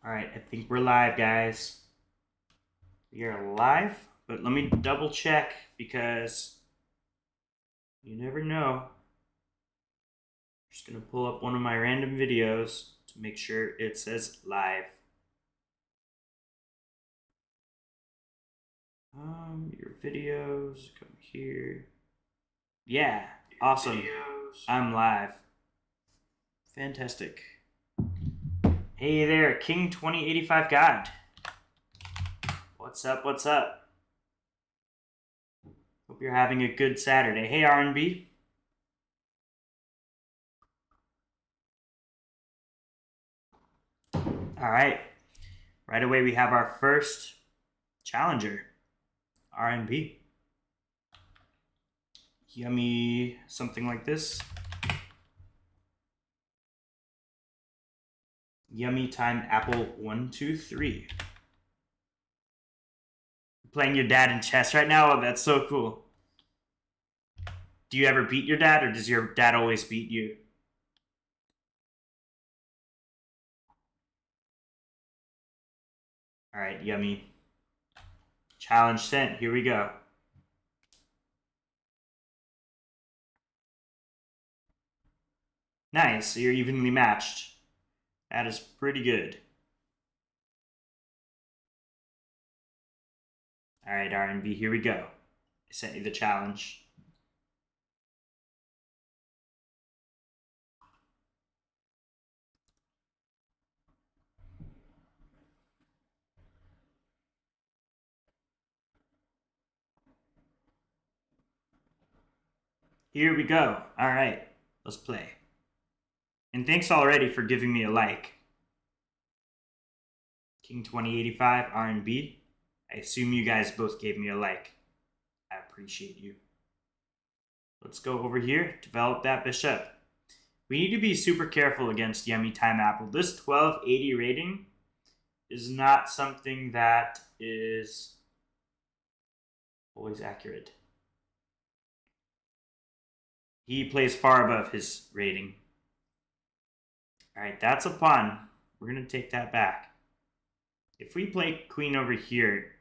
All right, I think we're live, guys. We are live, but let me double check because you never know. Just gonna pull up one of my random videos to make sure it says live. Your videos, come here. Yeah, awesome. I'm live. Fantastic. Hey there, King 2085 God. What's up? What's up? Hope you're having a good Saturday. Hey, R&B. All right. Right away, we have our first challenger, R&B. Yummy, something like this. Yummy time apple 1, 2, 3. Playing your dad in chess right now? Oh, that's so cool. Do you ever beat your dad, or does your dad always beat you? All right, yummy. Challenge sent. Here we go. Nice. So you're evenly matched. That is pretty good. All right, R&B. Here we go. I sent you the challenge. Here we go. All right, let's play. And thanks already for giving me a like. King 2085 R&B. I assume you guys both gave me a like. I appreciate you. Let's go over here, develop that bishop. We need to be super careful against Yummy Time Apple. This 1280 rating is not something that is always accurate. He plays far above his rating. All right, that's a pawn. We're going to take that back. If we play queen over here,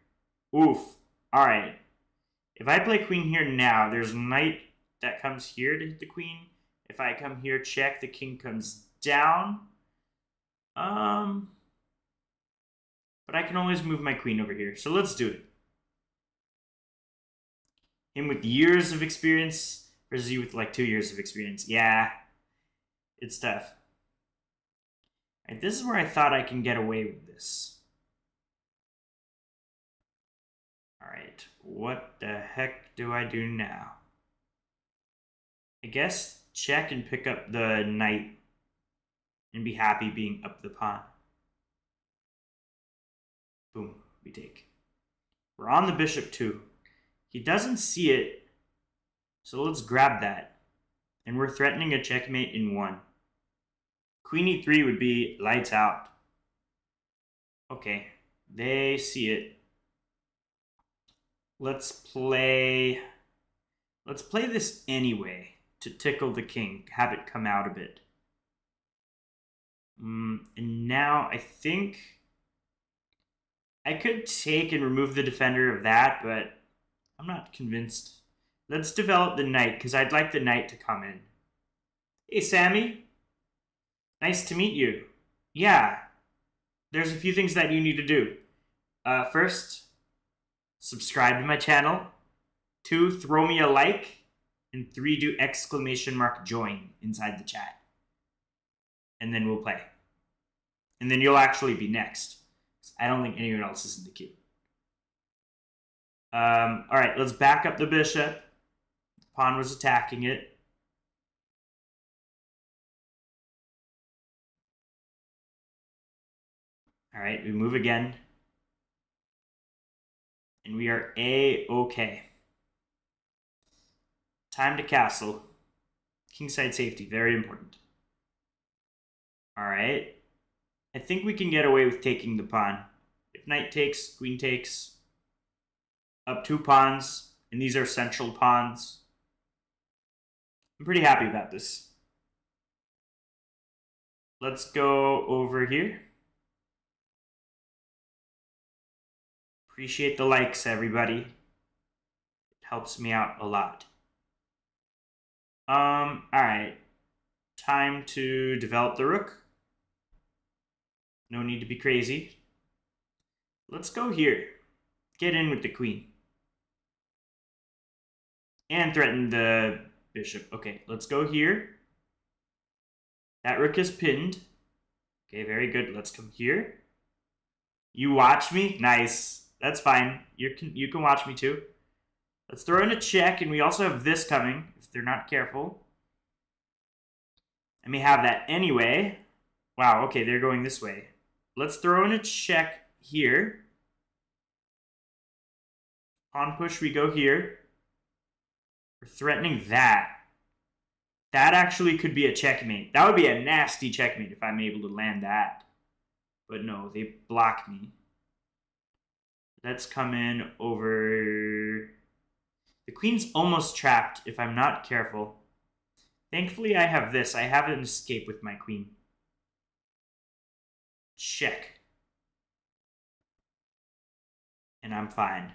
oof. All right. If I play queen here now, there's knight that comes here to hit the queen. If I come here, check, the king comes down. But I can always move my queen over here. So let's do it. Him with years of experience versus you with like 2 years of experience. Yeah, it's tough. All right, this is where I thought I can get away with this. All right, what the heck do I do now? I guess check and pick up the knight and be happy being up the pawn. Boom, we take. We're on the bishop too. He doesn't see it, so let's grab that. And we're threatening a checkmate in 1. Queen e3 would be lights out. Okay, they see it. Let's play this anyway to tickle the king, have it come out a bit. And now I think I could take and remove the defender of that, but I'm not convinced. Let's develop the knight, because I'd like the knight to come in. Hey, Sammy. Nice to meet you. Yeah, there's a few things that you need to do. First, subscribe to my channel. 2, throw me a like. And 3, do ! join inside the chat. And then we'll play. And then you'll actually be next. I don't think anyone else is in the queue. All right, let's back up the bishop. The pawn was attacking it. All right, we move again. And we are A-okay. Time to castle. Kingside safety, very important. All right. I think we can get away with taking the pawn. If knight takes, queen takes. Up 2 pawns, and these are central pawns. I'm pretty happy about this. Let's go over here. Appreciate the likes, everybody. It helps me out a lot. Alright. Time to develop the rook. No need to be crazy. Let's go here. Get in with the queen. And threaten the bishop. Okay, let's go here. That rook is pinned. Okay, very good. Let's come here. You watch me? Nice. That's fine. You can watch me too. Let's throw in a check, and we also have this coming, if they're not careful. I may have that anyway. Wow, okay, they're going this way. Let's throw in a check here. Pawn push, we go here. We're threatening that. That actually could be a checkmate. That would be a nasty checkmate if I'm able to land that. But no, they blocked me. Let's come in over... The queen's almost trapped if I'm not careful. Thankfully, I have this. I have an escape with my queen. Check. And I'm fine.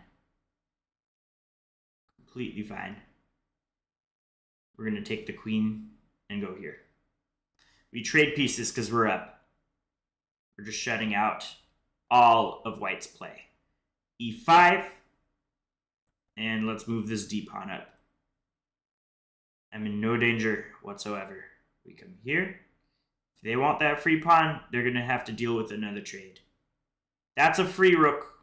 Completely fine. We're going to take the queen and go here. We trade pieces because we're up. We're just shutting out all of white's play. E5. And let's move this d pawn up. I'm in no danger whatsoever. We come here. If they want that free pawn, they're going to have to deal with another trade. That's a free rook.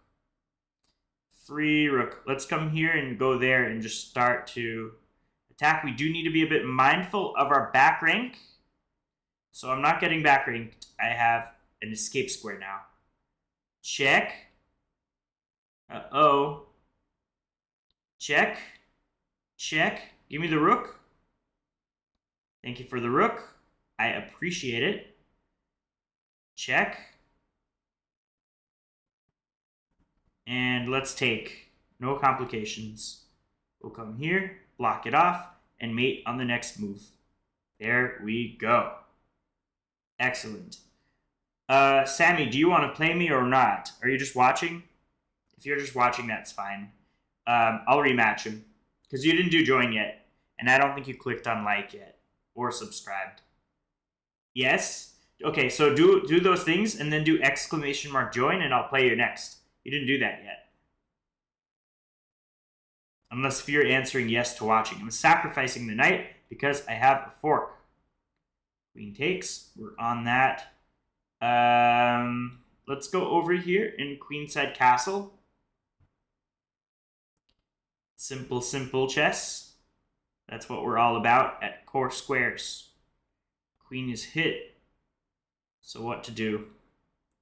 Free rook. Let's come here and go there and just start to attack. We do need to be a bit mindful of our back rank. So I'm not getting back ranked. I have an escape square now. Check. Uh-oh. Check. Check. Give me the rook. Thank you for the rook. I appreciate it. Check. And let's take. No complications. We'll come here, block it off, and mate on the next move. There we go. Excellent. Sammy, do you want to play me or not? Are you just watching? If you're just watching, that's fine. I'll rematch him. Because you didn't do join yet. And I don't think you clicked on like yet. Or subscribed. Yes? Okay, so do those things and then do !join and I'll play you next. You didn't do that yet. Unless if you're answering yes to watching. I'm sacrificing the knight because I have a fork. Queen takes. We're on that. Let's go over here in queenside castle. Simple, simple chess. That's what we're all about at Core Squares. Queen is hit. So what to do?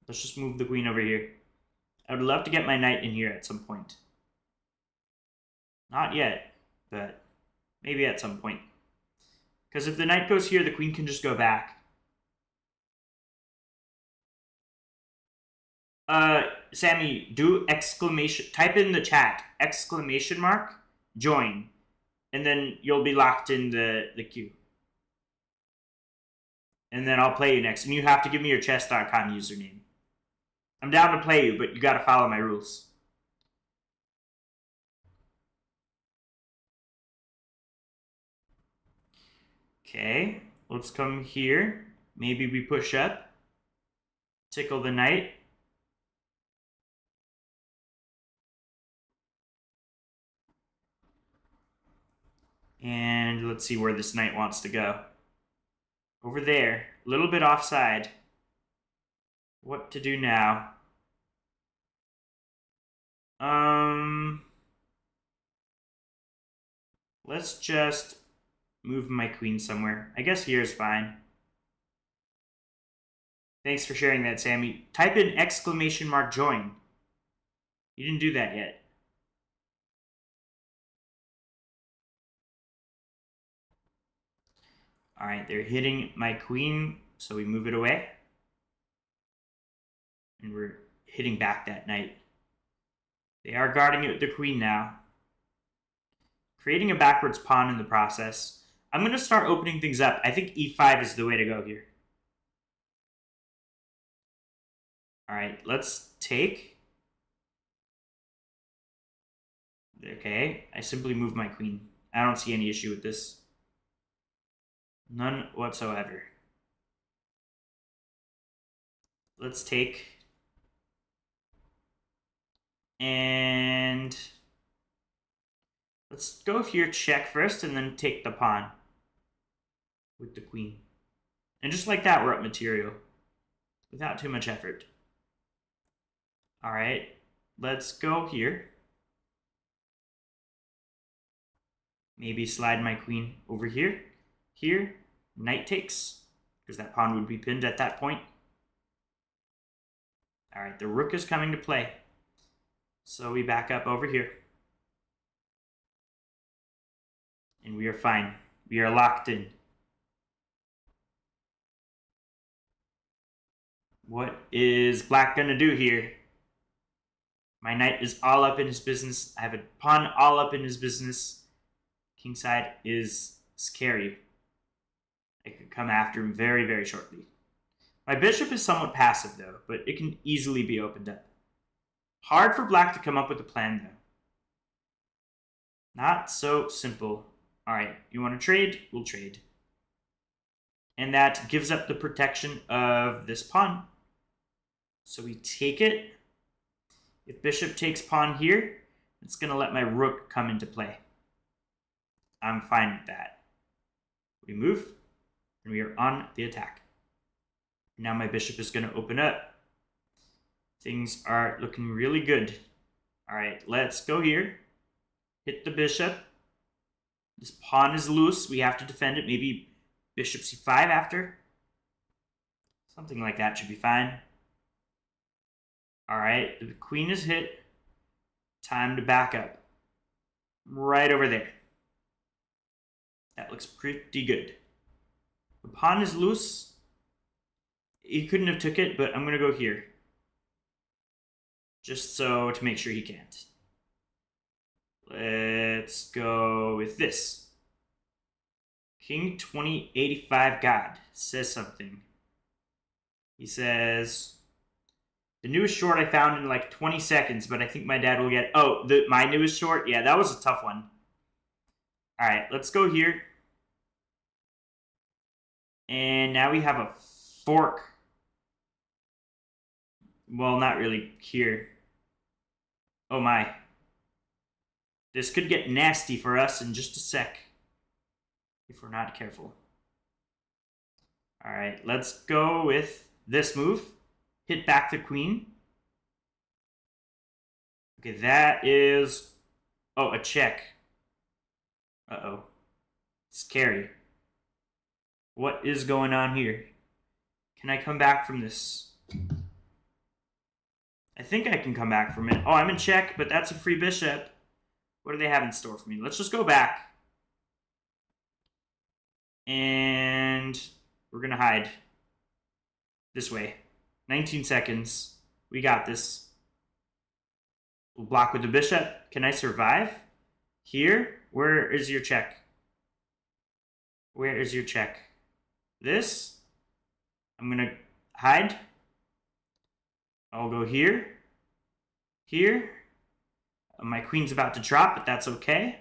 Let's just move the queen over here. I would love to get my knight in here at some point. Not yet, but maybe at some point. Because if the knight goes here, the queen can just go back. Sammy, do type in the chat, !join. And then you'll be locked in the queue. And then I'll play you next. And you have to give me your chess.com username. I'm down to play you, but you got to follow my rules. Okay, let's come here. Maybe we push up. Tickle the knight. And let's see where this knight wants to go. Over there, a little bit offside. What to do now? Let's just move my queen somewhere. I guess here is fine. Thanks for sharing that, Sammy. Type in !join. You didn't do that yet. All right, they're hitting my queen, so we move it away. And we're hitting back that knight. They are guarding it with the queen now. Creating a backwards pawn in the process. I'm going to start opening things up. I think e5 is the way to go here. All right, let's take. Okay, I simply move my queen. I don't see any issue with this. None whatsoever. Let's take... And... let's go here, check first, and then take the pawn. With the queen. And just like that, we're up material. Without too much effort. Alright, let's go here. Maybe slide my queen over here. Here, knight takes, because that pawn would be pinned at that point. Alright, the rook is coming to play. So we back up over here. And we are fine. We are locked in. What is black gonna do here? My knight is all up in his business. I have a pawn all up in his business. Kingside is scary. I could come after him very, very shortly. My bishop is somewhat passive, though, but it can easily be opened up. Hard for black to come up with a plan, though. Not so simple. All right, you want to trade? We'll trade. And that gives up the protection of this pawn. So we take it. If bishop takes pawn here, it's going to let my rook come into play. I'm fine with that. We move, and we are on the attack. Now my bishop is going to open up. Things are looking really good. All right, let's go here. Hit the bishop. This pawn is loose. We have to defend it. Maybe bishop c5 after. Something like that should be fine. All right, the queen is hit. Time to back up. Right over there. That looks pretty good. The pawn is loose. He couldn't have took it, but I'm going to go here. Just so to make sure he can't. Let's go with this. King 2085 God says something. He says, the newest short I found in like 20 seconds, but I think my dad will get... Oh, my newest short? Yeah, that was a tough one. All right, let's go here. And now we have a fork. Well, not really here. Oh my. This could get nasty for us in just a sec. If we're not careful. All right, let's go with this move. Hit back the queen. Okay, that is... Oh, a check. Uh-oh. Scary. What is going on here? Can I come back from this? I think I can come back from it. Oh, I'm in check, but that's a free bishop. What do they have in store for me? Let's just go back. And we're going to hide. This way. 19 seconds. We got this. We'll block with the bishop. Can I survive? Here? Where is your check? Where is your check? This? I'm going to hide. I'll go here. Here. My queen's about to drop, but that's okay.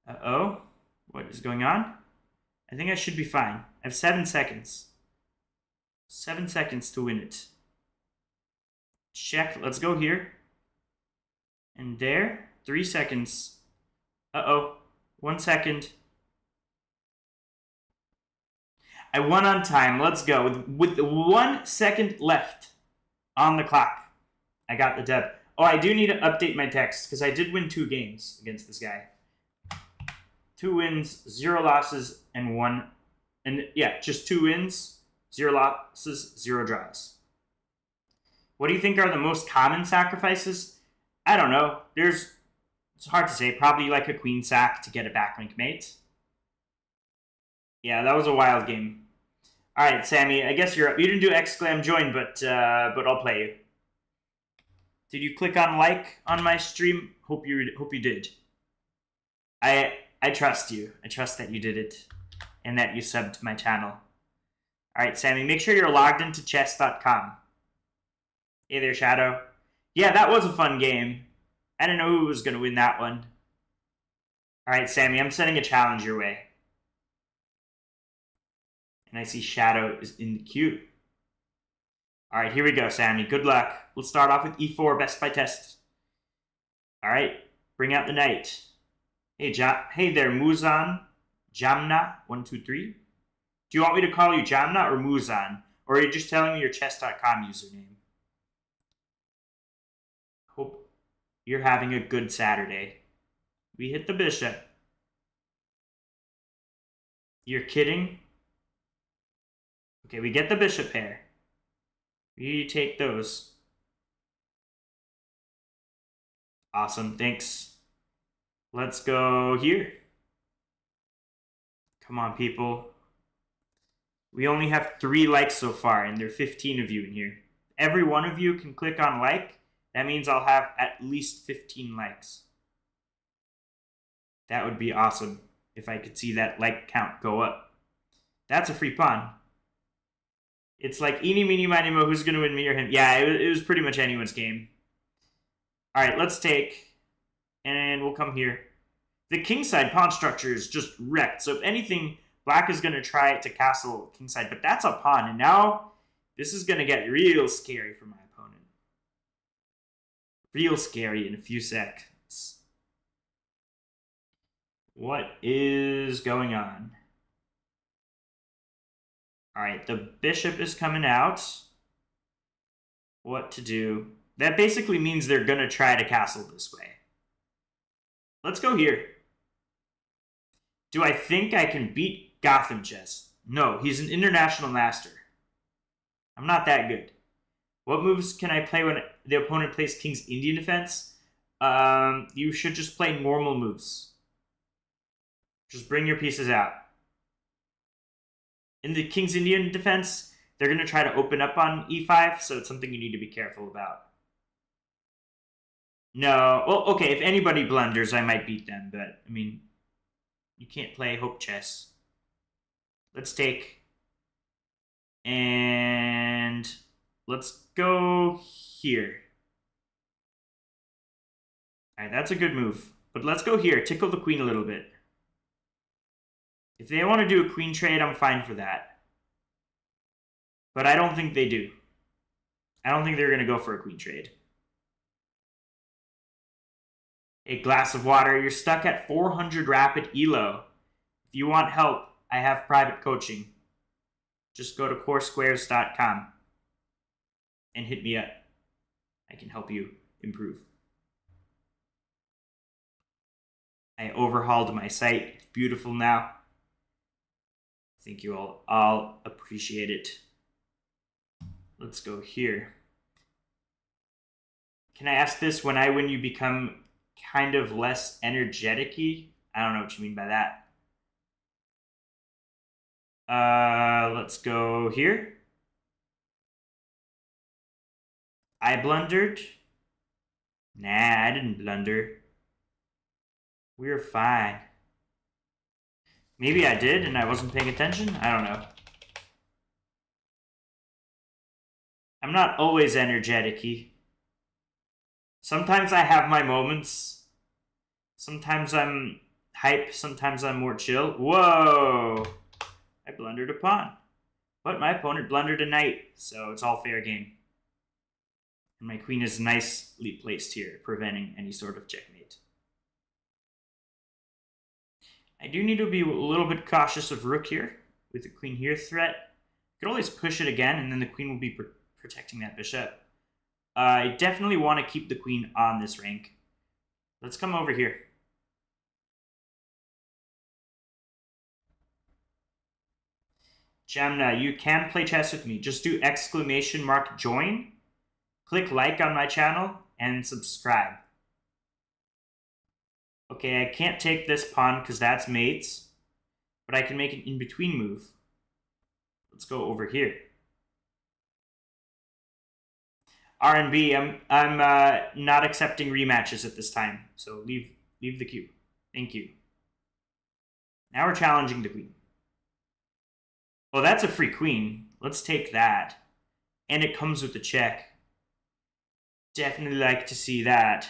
Uh-oh. What is going on? I think I should be fine. I have 7 seconds. 7 seconds to win it. Check. Let's go here. And there. 3 seconds. Uh-oh. 1 second. I won on time. Let's go. With 1 second left on the clock, I got the dub. Oh, I do need to update my text because I did win 2 games against this guy. 2 wins, 0 losses, and 1. And yeah, just 2 wins, 0 losses, 0 draws. What do you think are the most common sacrifices? I don't know. It's hard to say. Probably like a queen sack to get a backlink mate. Yeah, that was a wild game. All right, Sammy, I guess you're up. You didn't do exclam join, but I'll play you. Did you click on like on my stream? Hope you did. I trust you. I trust that you did it and that you subbed to my channel. All right, Sammy, make sure you're logged into chess.com. Hey there, Shadow. Yeah, that was a fun game. I didn't know who was going to win that one. All right, Sammy, I'm setting a challenge your way. And I see Shadow is in the queue. All right, here we go, Sammy. Good luck. We'll start off with e4, best by test. All right, bring out the knight. Hey, hey there, Muzan. Jamna123. Do you want me to call you Jamna or Muzan? Or are you just telling me your chess.com username? Hope you're having a good Saturday. We hit the bishop. You're kidding? Okay, we get the bishop pair. We take those. Awesome, thanks. Let's go here. Come on, people. We only have 3 likes so far, and there are 15 of you in here. Every one of you can click on like. That means I'll have at least 15 likes. That would be awesome if I could see that like count go up. That's a free pawn. It's like eeny, meeny, miny, mo, who's going to win, me or him? Yeah, it was pretty much anyone's game. All right, let's take, and we'll come here. The kingside pawn structure is just wrecked. So if anything, black is going to try to castle kingside, but that's a pawn. And now this is going to get real scary for my opponent. Real scary in a few seconds. What is going on? All right, the bishop is coming out. What to do? That basically means they're going to try to castle this way. Let's go here. Do I think I can beat Zapin Chess? No, he's an international master. I'm not that good. What moves can I play when the opponent plays King's Indian defense? You should just play normal moves. Just bring your pieces out. In the King's Indian defense, they're going to try to open up on e5, so it's something you need to be careful about. No, well, okay, if anybody blunders, I might beat them, but, I mean, you can't play hope chess. Let's take, and let's go here. All right, that's a good move, but let's go here, tickle the queen a little bit. If they want to do a queen trade, I'm fine for that. But I don't think they do. I don't think they're going to go for a queen trade. A glass of water. You're stuck at 400 rapid elo. If you want help, I have private coaching. Just go to coursesquares.com and hit me up. I can help you improve. I overhauled my site. It's beautiful now. I think you all appreciate it. Let's go here. Can I ask this? When I win, you become kind of less energetic-y? I don't know what you mean by that. Let's go here. I blundered. Nah, I didn't blunder. We're fine. Maybe I did and I wasn't paying attention? I don't know. I'm not always energetic-y. Sometimes I have my moments. Sometimes I'm hype, sometimes I'm more chill. Whoa! I blundered a pawn. But my opponent blundered a knight, so it's all fair game. And my queen is nicely placed here, preventing any sort of checkmate. I do need to be a little bit cautious of rook here, with the queen here threat. I could always push it again, and then the queen will be protecting that bishop. I definitely want to keep the queen on this rank. Let's come over here. Jamna, you can play chess with me. Just do !join, click like on my channel, and subscribe. Okay, I can't take this pawn because that's mates, but I can make an in-between move. Let's go over here. R&B, I'm not accepting rematches at this time, so leave the queue. Thank you. Now we're challenging the queen. Well, that's a free queen. Let's take that. And it comes with the check. Definitely like to see that.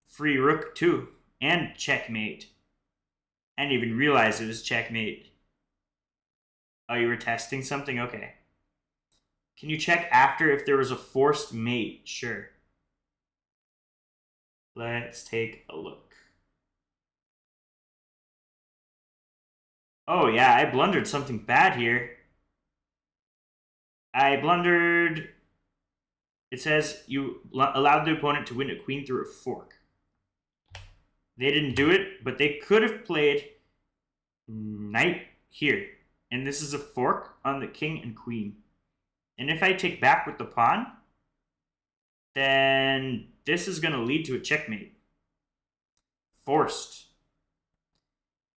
Free rook too. And checkmate. I didn't even realize it was checkmate. Oh, you were testing something? Okay. Can you check after if there was a forced mate? Sure. Let's take a look. Oh yeah, I blundered something bad here. I blundered... It says you allowed the opponent to win a queen through a fork. They didn't do it, but they could have played knight here. And this is a fork on the king and queen. And if I take back with the pawn, then this is going to lead to a checkmate. Forced.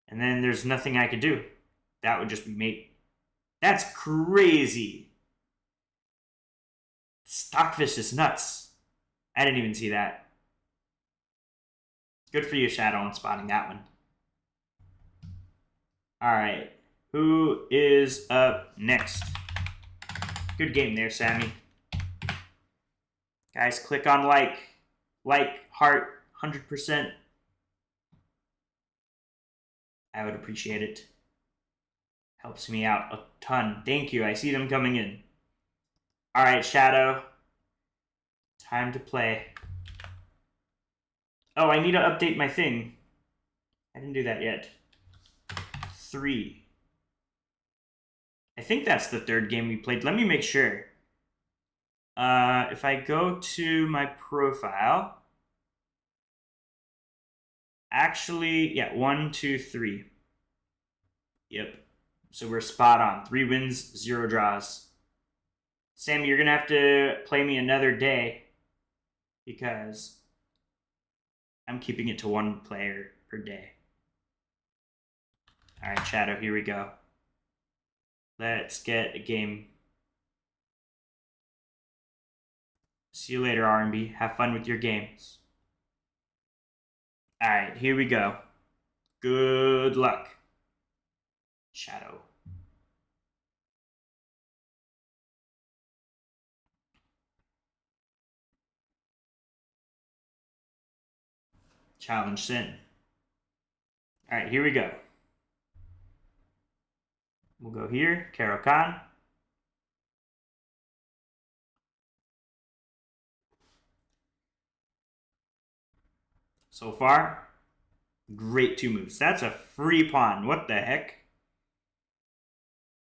And then there's nothing I could do. That would just be mate. That's crazy. Stockfish is nuts. I didn't even see that. Good for you, Shadow, on spotting that one. Alright. Who is up next? Good game there, Sammy. Guys, click on like. Like, heart, 100%. I would appreciate it. Helps me out a ton. Thank you. I see them coming in. Alright, Shadow. Time to play. Oh, I need to update my thing. I didn't do that yet. 3. I think that's the third game we played. Let me make sure. If I go to my profile... Actually, yeah, 1, 2, 3. Yep. So we're spot on. 3 wins, 0 draws. Sammy, you're going to have to play me another day because I'm keeping it to 1 player per day. All right, Shadow, here we go. Let's get a game. See you later, R&B. Have fun with your games. All right, here we go. Good luck, Shadow. Challenge sent. All right, here we go. We'll go here, Karo Khan. So far, great 2 moves. That's a free pawn. What the heck?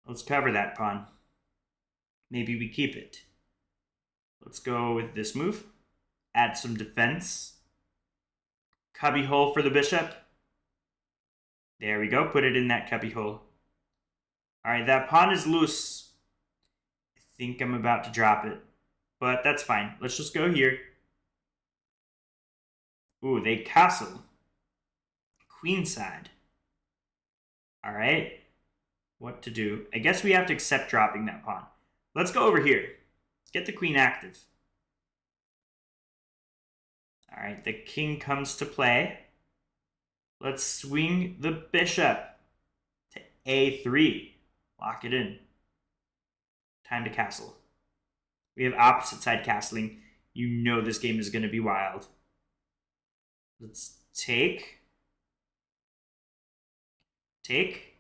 Let's cover that pawn. Maybe we keep it. Let's go with this move. Add some defense. Cubby hole for the bishop. There we go. Put it in that cubby hole. Alright, that pawn is loose. I think I'm about to drop it. But that's fine. Let's just go here. Ooh, they castle. Queenside. Alright. What to do? I guess we have to accept dropping that pawn. Let's go over here. Let's get the queen active. Alright, the king comes to play. Let's swing the bishop to a3. Lock it in. Time to castle. We have opposite side castling. You know this game is going to be wild. Let's take. Take.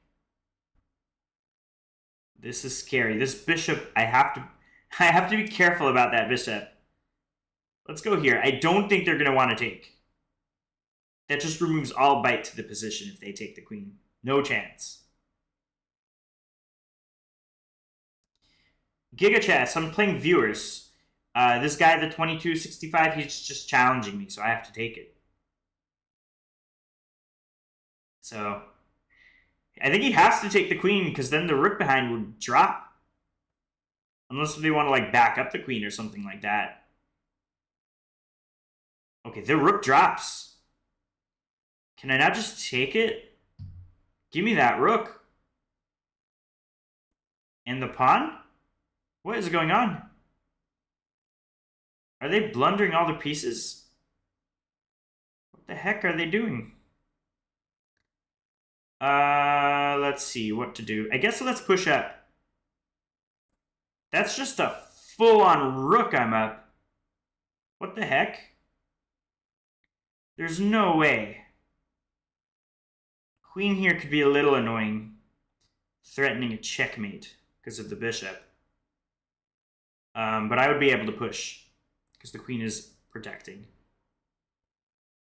This is scary. This bishop, I have to be careful about that bishop. Let's go here. I don't think they're going to want to take. That just removes all bite to the position if they take the queen. No chance. Giga Chess, I'm playing viewers. This guy, the 2265, he's just challenging me, so I have to take it. So, I think he has to take the queen, because then the rook behind would drop. Unless they want to, like, back up the queen or something like that. Okay, the rook drops. Can I not just take it? Give me that rook. And the pawn? What is going on? Are they blundering all the pieces? What the heck are they doing? Let's see what to do. I guess let's push up. That's just a full-on rook I'm up. What the heck? There's no way. Queen here could be a little annoying, threatening a checkmate because of the bishop. But I would be able to push because the queen is protecting.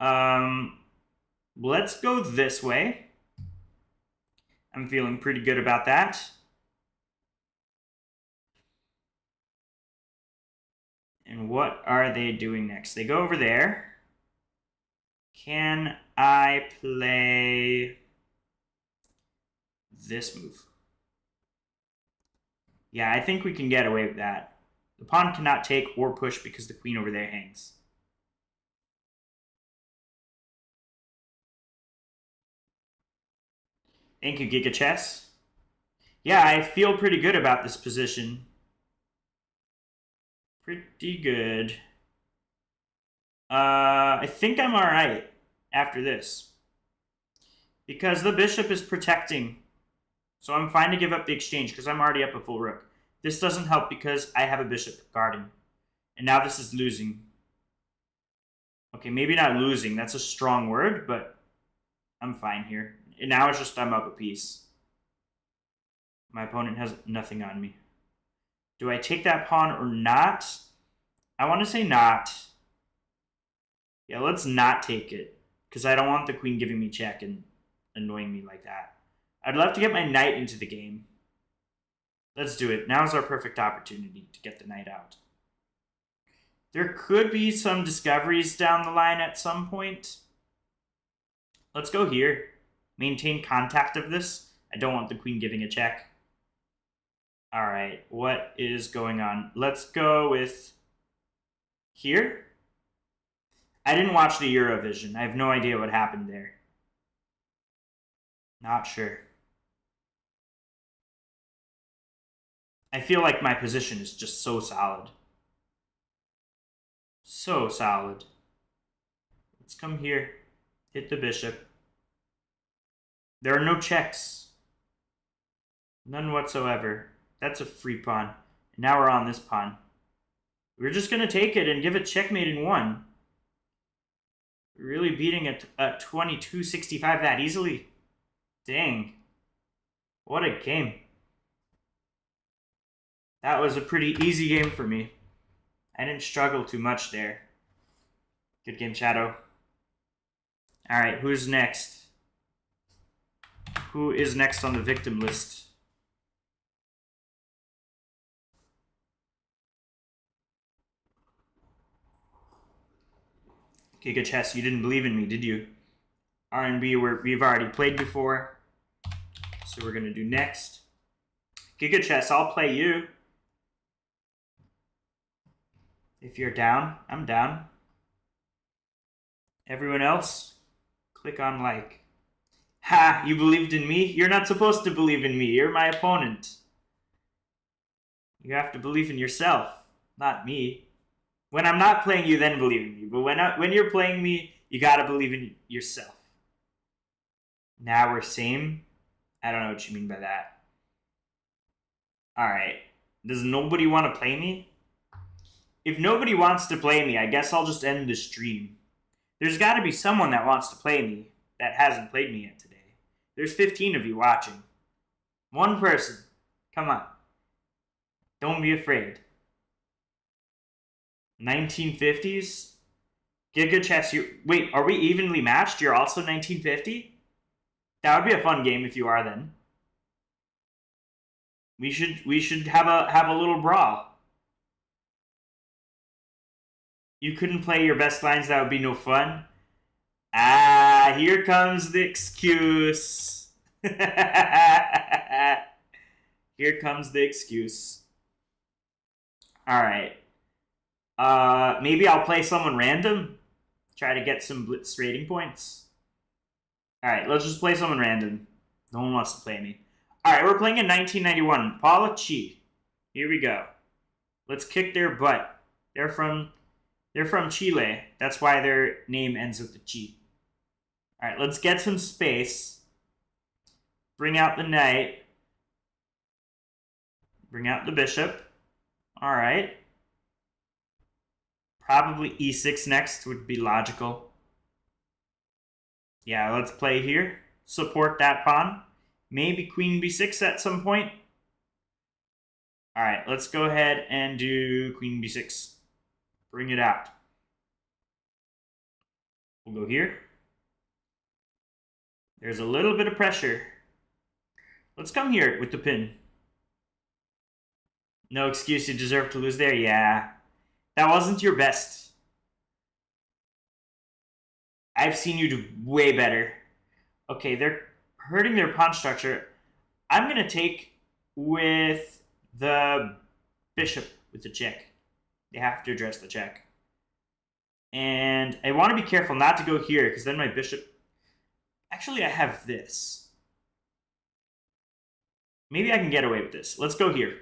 Let's go this way. I'm feeling pretty good about that. And what are they doing next? They go over there. Can I play this move? Yeah, I think we can get away with that. The pawn cannot take or push because the queen over there hangs. Thank you, Giga Chess. Yeah, I feel pretty good about this position. Pretty good. I think I'm alright after this. Because the bishop is protecting. So I'm fine to give up the exchange because I'm already up a full rook. This doesn't help because I have a bishop guarding. And now this is losing. Okay, maybe not losing. That's a strong word, but I'm fine here. And now it's just I'm up a piece. My opponent has nothing on me. Do I take that pawn or not? I want to say not. Yeah, let's not take it. Because I don't want the queen giving me check and annoying me like that. I'd love to get my knight into the game. Let's do it. Now's our perfect opportunity to get the knight out. There could be some discoveries down the line at some point. Let's go here. Maintain contact of this. I don't want the queen giving a check. Alright, what is going on? Let's go with here. I didn't watch the Eurovision. I have no idea what happened there. Not sure. I feel like my position is just so solid. So solid. Let's come here. Hit the bishop. There are no checks. None whatsoever. That's a free pawn. And now we're on this pawn. We're just going to take it and give it checkmate in one. Really beating a 22-65 that easily. Dang. What a game. That was a pretty easy game for me. I didn't struggle too much there. Good game, Shadow. Alright, who's next? Who is next on the victim list? Giga Chess, you didn't believe in me, did you? R&B, we've already played before. So we're going to do next. Giga Chess, I'll play you. If you're down, I'm down. Everyone else, click on like. Ha! You believed in me? You're not supposed to believe in me. You're my opponent. You have to believe in yourself, not me. When I'm not playing you, then believe in me. But when you're playing me, you gotta believe in yourself. Now we're same? I don't know what you mean by that. Alright. Does nobody want to play me? If nobody wants to play me, I guess I'll just end the stream. There's gotta be someone that wants to play me that hasn't played me yet today. There's 15 of you watching. One person. Come on. Don't be afraid. 1950s? Giga Chess, wait, are we evenly matched? You're also 1950? That would be a fun game if you are then. We should have a little brawl. You couldn't play your best lines, that would be no fun. Ah, here comes the excuse. Here comes the excuse. Alright. Maybe I'll play someone random. Try to get some blitz rating points. Alright, let's just play someone random. No one wants to play me. Alright, we're playing in 1991. Paula Chi. Here we go. Let's kick their butt. They're from Chile. That's why their name ends with the Chi. Alright, let's get some space. Bring out the knight. Bring out the bishop. Alright. Probably e6 next would be logical. Yeah, let's play here. Support that pawn. Maybe queen b6 at some point. All right, let's go ahead and do queen b6. Bring it out. We'll go here. There's a little bit of pressure. Let's come here with the pin. No excuse, you deserve to lose there. Yeah, that wasn't your best. I've seen you do way better. Okay, they're hurting their pawn structure. I'm going to take with the bishop with the check. They have to address the check. And I want to be careful not to go here, because then my bishop... Actually, I have this. Maybe I can get away with this. Let's go here.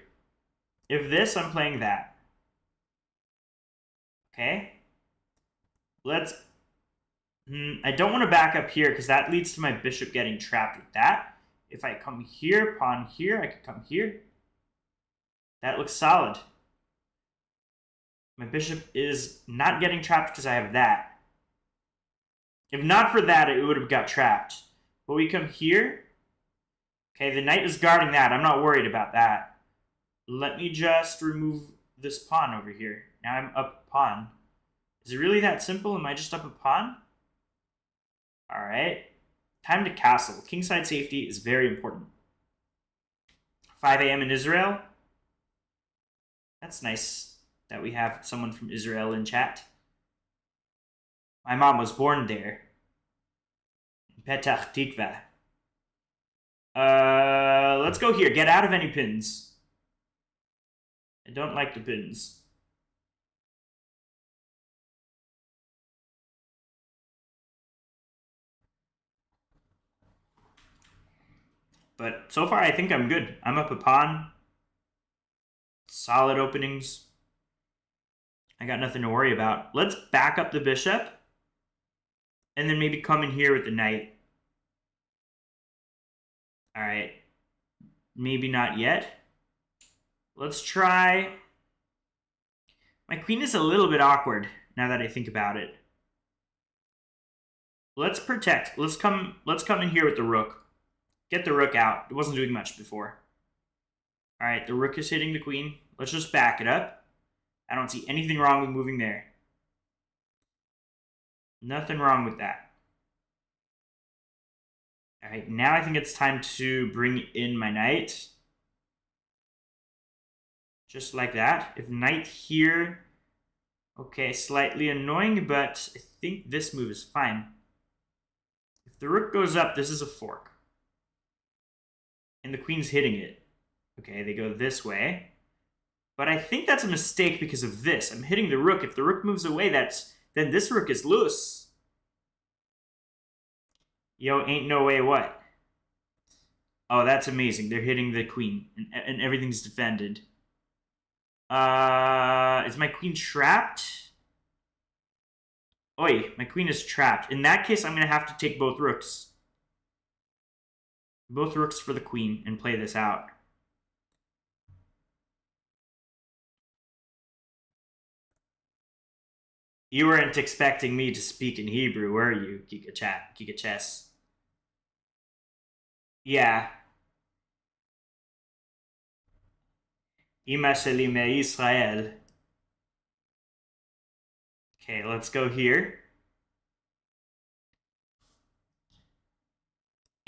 If this, I'm playing that. Okay. Let's... I don't want to back up here, because that leads to my bishop getting trapped with that. If I come here, pawn here, I could come here. That looks solid. My bishop is not getting trapped because I have that. If not for that, it would have got trapped. But we come here. Okay, the knight is guarding that. I'm not worried about that. Let me just remove this pawn over here. Now I'm up a pawn. Is it really that simple? Am I just up a pawn? All right. Time to castle. Kingside safety is very important. 5 a.m. in Israel. That's nice that we have someone from Israel in chat. My mom was born there. In Petach Tikva. Let's go here. Get out of any pins. I don't like the pins. But so far, I think I'm good. I'm up a pawn. Solid openings. I got nothing to worry about. Let's back up the bishop. And then maybe come in here with the knight. All right. Maybe not yet. Let's try... My queen is a little bit awkward now that I think about it. Let's protect. Let's come in here with the rook. Get the rook out. It wasn't doing much before. All right, the rook is hitting the queen. Let's just back it up. I don't see anything wrong with moving there. Nothing wrong with that. All right, now I think it's time to bring in my knight. Just like that. If knight here... Okay, slightly annoying, but I think this move is fine. If the rook goes up, this is a fork. And the queen's hitting it. Okay, they go this way. But I think that's a mistake because of this. I'm hitting the rook. If the rook moves away, then this rook is loose. Yo, ain't no way what? Oh, that's amazing. They're hitting the queen, and everything's defended. Is my queen trapped? Oi, my queen is trapped. In that case, I'm going to have to take both rooks. Both rooks for the queen and play this out. You weren't expecting me to speak in Hebrew, were you, Giga Chess? Yeah. Ima sheli me'Yisrael. Okay, let's go here.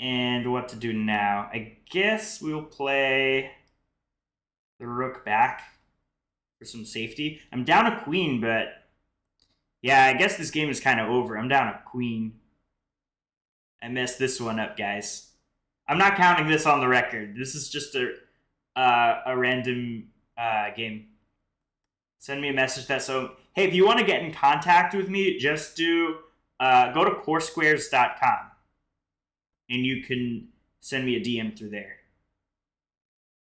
And what to do now? I guess we'll play the rook back for some safety. I'm down a queen, but yeah, I guess this game is kind of over. I'm down a queen. I messed this one up, guys. I'm not counting this on the record. This is just a random game. Send me a message that so... Hey, if you want to get in contact with me, just go to coursquares.com. And you can send me a DM through there.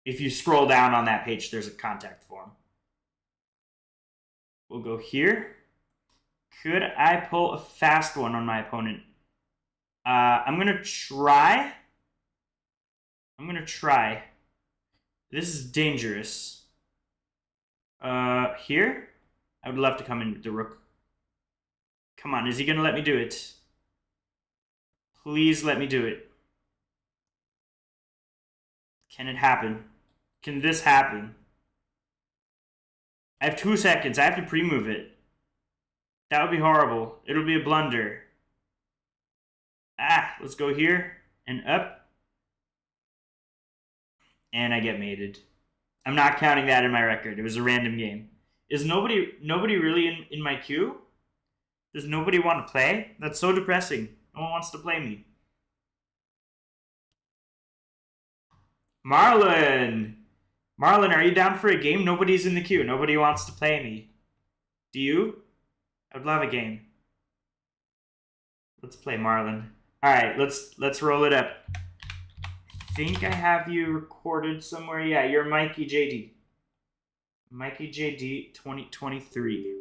If you scroll down on that page, there's a contact form. We'll go here. Could I pull a fast one on my opponent? I'm going to try. This is dangerous. Here. I would love to come in with the rook. Come on, is he going to let me do it? Please let me do it. Can it happen? Can this happen? I have 2 seconds. I have to pre-move it. That would be horrible. It'll be a blunder. Ah, let's go here and up. And I get mated. I'm not counting that in my record. It was a random game. Is nobody really in my queue? Does nobody want to play? That's so depressing. No one wants to play me. Marlon! Marlon, are you down for a game? Nobody's in the queue. Nobody wants to play me. Do you? I would love a game. Let's play Marlon. Alright, let's roll it up. I think I have you recorded somewhere. Yeah, you're Mikey JD. Mikey JD 2023.